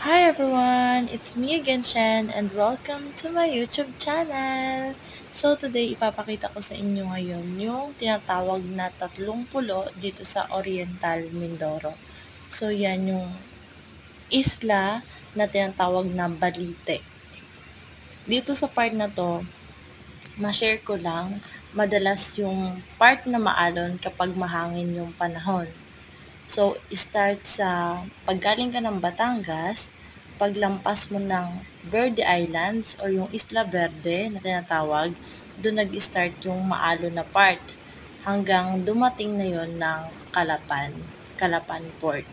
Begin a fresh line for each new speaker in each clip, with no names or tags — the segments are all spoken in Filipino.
Hi everyone! It's me again, Shen, and welcome to my YouTube channel! So today, ipapakita ko sa inyo ngayon yung tinatawag na tatlong pulo dito sa Oriental Mindoro. So yan yung isla na tinatawag na Balite. Dito sa part na to, ma-share ko lang, madalas yung part na maalon kapag mahangin yung panahon. So, start sa paggaling ka ng Batangas, paglampas mo ng Verde Islands or yung Isla Verde na tinatawag, doon nag-start yung maalon na part hanggang dumating na yon ng Calapan Port.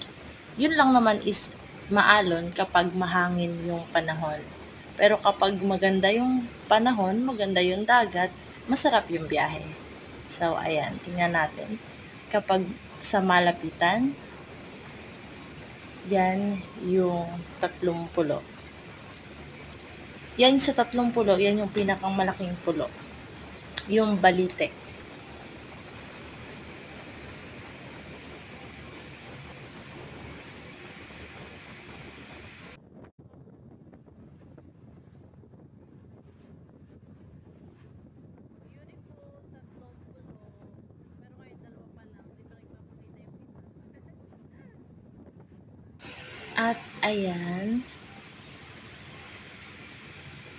Yun lang naman is maalon kapag mahangin yung panahon. Pero kapag maganda yung panahon, maganda yung dagat, masarap yung biyahe. So, ayan, tingnan natin. Kapag sa malapitan, yan yung tatlong pulo. Yan sa tatlong pulo, yan yung pinakang malaking pulo. Yung Balite.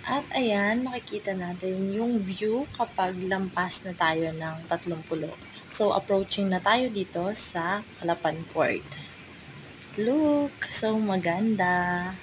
At ayan, makikita natin yung view kapag lampas na tayo ng tatlong pulo. So, approaching na tayo dito sa Calapan Port. Look, so maganda.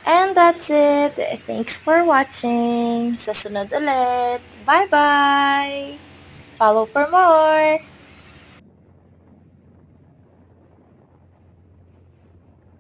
And that's it. Thanks for watching. Sa sunod ulit. Bye-bye! Follow for more!